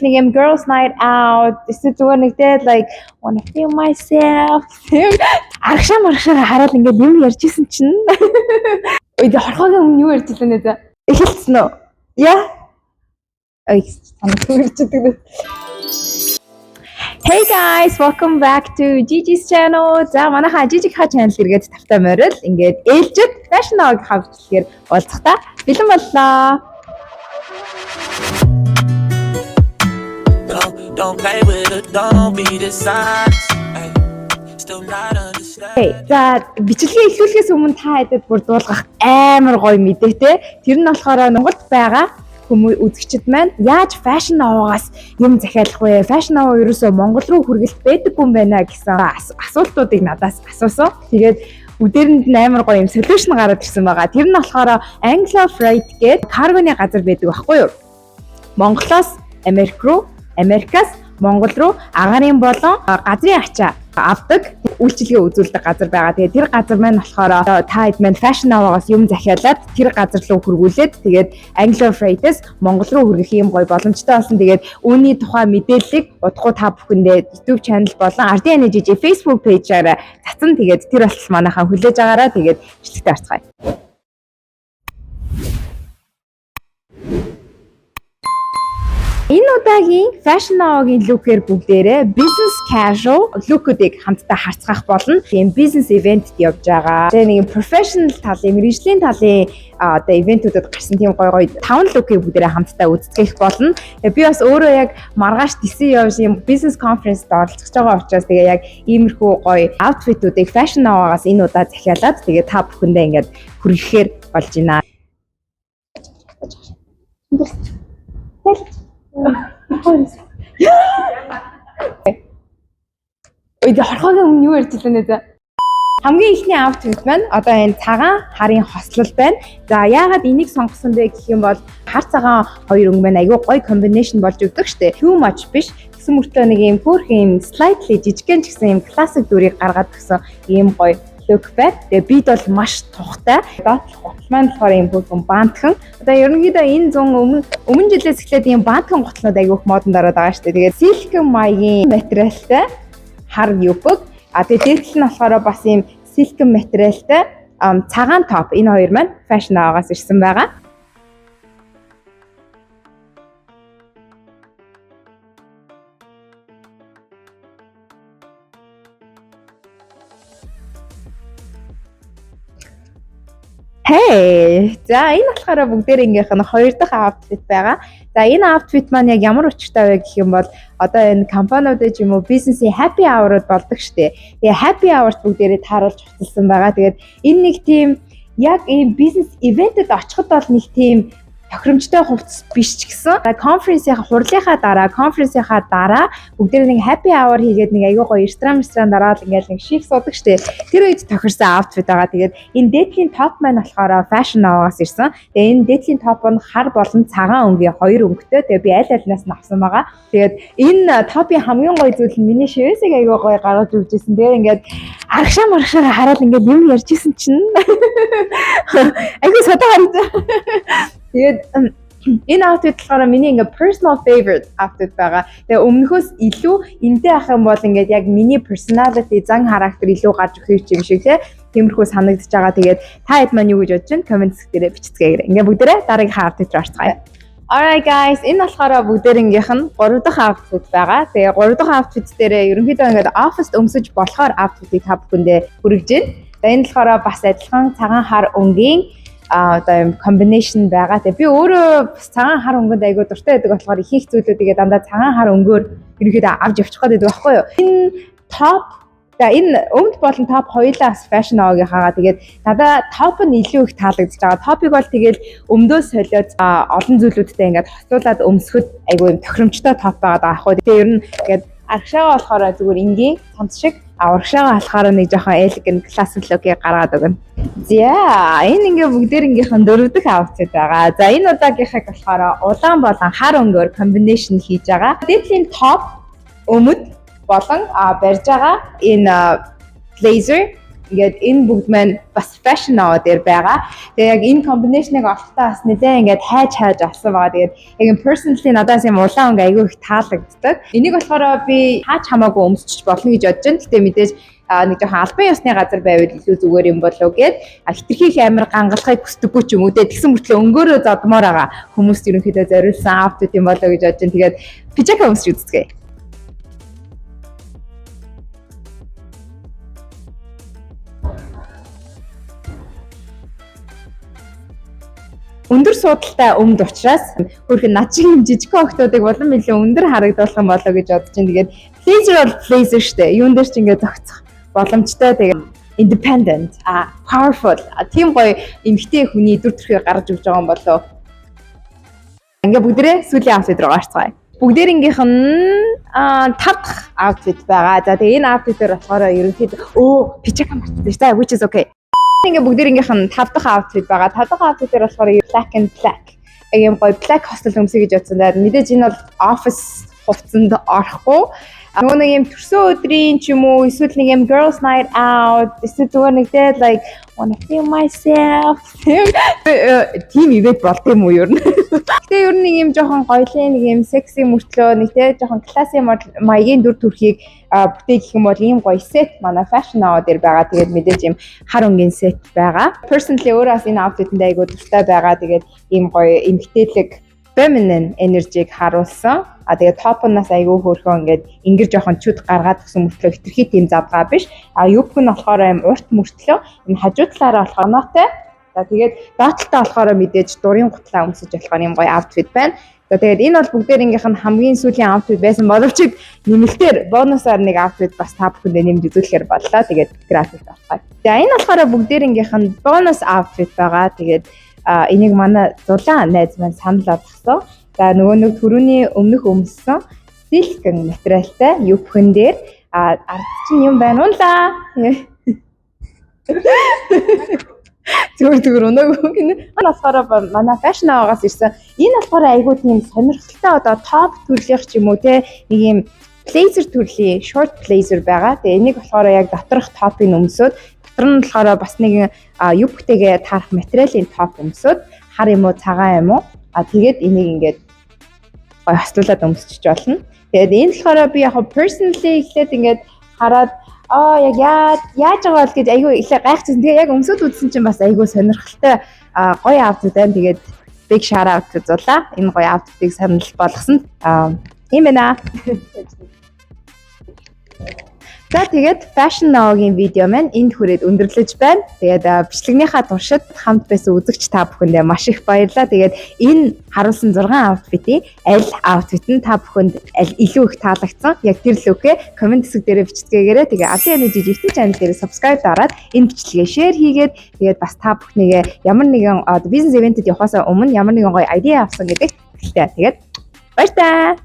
Нэг юм girls night out. Эсвэл нэг тэгээд like wanna feel myself. Аргашаа хараад ингээд юм ярьжсэн чинь. Ой, хорхогийн өмнө юу ярьж илээ нэ? Эхэлсэн үү? Яа. Ой, санагдаж ирдэг. Hey guys, welcome back to Gigi's channel. За манайха Gigi-ха channel эргээд тавтай морил ингээд ээлжид fashion hog хавчлахаар уулзахтаа бэлэн боллоо. Don't play with it, don't be dishonest. Still not understand. За бичлэгээ эхлүүлэхээс өмнө та хэдэд бүр дуулгах амар гоё мэдээтэй. Тэр нь болохоор Монголд байгаа хүмүүс үзэгчд маань яаж fashion аваагаас юм захиалах вэ? Fashion аваа ерөөсөө Монгол руу хүргэлт байдаггүй юм байна гэсэн асуултуудыг надаас асуусан. Тэгээд үдээрэнд амар гоё юм solution гараад ирсэн байгаа. Тэр нь болохоор Anglo Freight гэдэг каргоны газар байдаг байхгүй юу? Монголоос Америк руу, Америкаас Монгол руу агарын болон газрын ачаа авдаг үйлчилгээ үзүүлдэг газар байгаа. Тэгээд тэр газар маань болохоор та хэд маань fashion аваагаас юм захиалаад тэр газар руу хөргүүлээд тэгээд Anglo Freight-ээс Монгол руу хүргэх юм гоё боломжтой болсон. Тэгээд үүний тухай мэдээллийг удахгүй та бүхэндээ YouTube channel болон RDN Gigi Facebook page-аараа цацсан. Тэгээд тэр болтол манайхаа хүлээж агаараа тэгээд бичлэгтээ орцгаая. Энэ удаагийн fashion hog-ийн look-ээр бүгдээрээ business casual look-уудыг хамтдаа харцгаах болно. Тийм business event явж байгаа. Тэгээ нэг professional талын, мэргэжлийн талын одоо ивентүүдэд гарсан тийм гоё 5 look-ийг бүгдээрээ хамтдаа үздээх болно. Тэгээ би бас өөрөө яг маргааш DC явж юм business conference-д оролцож байгаа учраас тэгээ яг иймэрхүү гоё outfit-уудыг fashion hog-аас энэ удаа захиалаад тэгээ та бүхэндээ ингээд хүргэхээр болж байна. Ой, хорхогийн өмнө юу ярьж илээ нэ? Хамгийн ихний outfit маань одоо энэ цагаан харын хослол байна. За яагаад энийг сонгосон бэ гэх юм бол хар цагаан хоёр өнгө маань айгүй гоё комбинашн болж өгдөг штэ. Too much биш. Гэсэн мөртөө нэг юм хөөрхөн юм slightly жижигхэн ч гэсэн юм классик дүрийг гаргаад өгсөн ийм гоё look back. Тэгээ бид бол маш тухтай. Доотлох гутал маань болохоор юм бүрхэн баантхан. Одоо ерөнхийдөө энэ зүүн өмнө жилээс эхлээд ийм баантхан гуталнууд айгүйх модонд ороод байгаа шүү дээ. Тэгээд silk маягийн материалтай хар юбэг. Тэгээд дээрх нь болохоор бас ийм silk материалтай цагаан топ. Энэ хоёр маань fashion аваагаас ирсэн байгаа. Hey, за энэ болохоор бүгдээрийнх нь хоёр дахь outfit байгаа. За энэ outfit маань яг ямар учиртай вэ гэх юм бол одоо энэ компаниудад юм уу бизнесийн happy hour-ууд болдог штэ. Тэгээ happy hour-т бүгдээрээ тааруулж хувцалсан байгаа. Тэгээд энэ нэг тийм яг ийм бизнес ивентэд очиход бол нэг тийм тохиромжтой хувцас биш ч гэсэн конференсийнхаа хурлынхаа дараа бүгдээ нэг happy hour хийгээд нэг аягүй гоё ресторан дараад ингээл нэг шик суудаг штэ. Тэр үед тохирсон outfit байгаа. Тэгээд энэ дээдлийн топ маань болохоор fashion аваагаас ирсэн. Тэгээд энэ дээдлийн топ нь хар болон цагаан өнгийн хоёр өнгөтэй. Тэгээд би аль альнаас нь авсан байгаа. Тэгээд энэ топын хамгийн гоё зүйл нь миний шивэсийг аягүй гоё гаргаж өгчээсэн. Тэгээд ингээд аргашаа хараад ингээд юм ярьжсэн чинь аягүй содоо харагдаа. Тэгээд энэ outfit болохоор миний ингээ personal favorite outfit байгаа. Тэгээ өмнөхөөс илүү энтэй ах юм бол ингээд яг миний personality зан характер илүү гарч өгөх юм шиг тиймэрхүү санагдаж байгаа. Тэгээд та хэд маань юу гэж бодож байна? Comment дээрээ бичцгээе. Ингээ бүгдээрээ дараагийн outfit руу орцгаая. Alright guys, энэ болохоор бүгдээрийнх нь 3 дахь outfit байгаа. Тэгээ 3 дахь outfit дээрээ ерөнхийдөө ингээд office өмсөж болохоор outfit-ийг та бүхэндээ хүргэж байна. Тэгээ энэ болохоор бас адилхан цагаан хар өнгийн одоо юм комбинашн байгаа. Тэгээ би өөрөө цагаан хар өнгөнд айгүй дуртай байдаг болохоор их зүйлүүдийг дандаа цагаан хар өнгөөр ерөнхийдөө авч явчих гээд байдаг байхгүй юу? Энэ топ энэ өмд болон топ хоёулаа fashion hog-ийн хагаа. Тэгээд надаа топ нь илүү их таалагдж байгаа. Топыг бол тэгээд өмдөө солиод олон зүйлүүдтэй ингээд хоцуулаад өмсөхөд айгүй юм тохиромжтой топ байгаа байхгүй. Тэгээ ер нь ингээд аргашаага болохоор зүгээр энгийн цамц шиг урагшаага болохоор нэг жоохон elegant classic look-ийг гаргаад өгнө. За энэ ингээ бүгдээрийнх нь 4 дахь outfit байгаа. За энэ удаагийнхыг болохоор улаан болон хар өнгөөр комбинашн хийж байгаа. Дээдлийн топ өмд болон барьж байгаа энэ blazer ингээд энэ бүгд маань бас fashion аваад дээр байгаа. Тэгээ яг энэ combination-ыг олтоо бас нэлээ ингээд хайж авсан байгаа. Тэгээд яг personally надаас юм улаан өнгө айгүй их таалагддаг. Энийг болохоор би хаач хамаагүй өмсчих болно гэж бодож байна. Гэтэ мэдээж нэг жоохон албан ёсны газар байвал илүү зүгээр юм болов гэд хитрхийх амар гангалахыг хүсдэггүй ч юм уу те тэгсэн мөртлөө өнгөөрөө задмаар байгаа хүмүүст ерөнхийдөө зориулсан outfit юм болов гэж бодож байна. Тэгээд пижака өмсч үзье. Өндөр суудалтай өмд учраас хөрхөн над шиг юм жижиг охтуудыг улам илүү өндөр харагдуулах юм болоо гэж бодож байна. Тэгээд blazer бол blazer штэ. Юун дээр ч ингээд зогцох боломжтой. Тэгээд independent, powerful. Тийм гоё эмэгтэй хүний дүр төрхийг гаргаж өгч байгаа юм болоо. Ингээ бүгдээ сүүлийн outfit руу гарцгаая. Бүгдээрийнх нь 5 дахь outfit байгаа. За тэгээ энэ outfit-ээр болохоор ерөнхийдөө пижака марцсан штэ, which is okay. Ингээ бүгдээрийнх нь 5 дахь outfit байгаа. 5 дахь outfit-ээр болохоор black and black. Яг юм гоё black hostel өмсөе гэж бодсон. Тэгээд мэдээж энэ бол office хувцсанд орохгүй. Нөгөө нэг юм төрсөн өдрийн ч юм уу эсвэл нэг юм girls night out эсвэл зүгээр нэг дээ like wanna feel myself. Тийм ивент болд юм уу ер нь. Гэтэ ер нь нэг юм жоохон гоёлын нэг юм секси мөртлөө нэг дээ жоохон класси маягийн дүр төрхийг бүтээх юм бол ийм гоё set манай fashion hour дээр байгаа. Тэгээд мэдээж юм хар өнгийн set байгаа. Personally өөрөөс энэ outfit-энд айгуу дуртай байгаа. Тэгээд ийм гоё эмгтээлэг feminine energy-г харуулсан. Тэгээд top-наас айгүй хөөрхөн ингээд ингэр жоохон чуд гаргаад өгсөн мөртлөө хитрхи тийм завгаа биш. Юбк нь болохоор аим урт мөртлөө энэ хажуу талаараа болохоор нотой. За тэгээд доотлолтоо болохоор мэдээж дурын гутлаа өмсөж болох юм гоё outfit байна. За тэгээд энэ бол бүгдээрийнх нь хамгийн сүүлийн outfit байсан боловч нэмэлтээр бонусаар нэг outfit бас та бүхэндээ нэмж үзүүлэхээр боллоо. Тэгээд график авах. За энэ болохоор бүгдээрийнх нь бонус outfit байгаа. Тэгээд энийг манай зулаан найз маань санал болгосон. За нөгөө нэг түрүүний өмнөх өмссөн силикон материалтай юбхэн дээр ард чинь юм байна уу лаа. Зүгээр өнөөг энэ болохоор манай fashion аваагаас ирсэн. Энэ болохоор айгүй тийм сонирхолтой одоо топ төрлийн ч юм уу те нэг юм blazer төрлийн short blazer байгаа. Тэгээ энийг болохоор яг доторх топыг өмсөд дотор нь болохоор бас нэг юбктэйгээ таарах материалын топ өмсөд хар юм уу цагаан юм уу тэгээд энийг ингээд гоё хаслуулаад өмсчих болно. Тэгээд энэ болохоор би яг personally ихлээд ингээд хараад яг яаж байгаа бол гэж айгүй ихлэ гайхчихсан. Тэгээ яг өмсөд үзсэн чинь бас айгүй сонирхолтой гоё outfit байна. Тэгээд big shout out зулаа. Энэ гоё outfit-ийг санал болгосон. Тийм байна. За тэгээд Fashion Now-гийн видео маань энд хүрээд өндөрлөж байна. Тэгээд бичлэгнийхаа туршид хамт байсан үзэгч та бүхэндээ маш их баярлалаа. Тэгээд энэ харуулсан 6 outfit-ийн аль outfit нь та бүхэнд илүү их таалагдсан? Яг тэр лүкээ комент хэсэг дээрээ бичцгээгээрэй. Тэгээд Али Energy YouTube channel дээрээ subscribe дараад энэ бичлэгээ share хийгээд тэгээд бас та бүхнийгээ ямар нэгэн бизнес ивентэд явахаас өмнө ямар нэгэн гоё idea авсан гэдэг хэлтэй. Тэгээд баяр таа.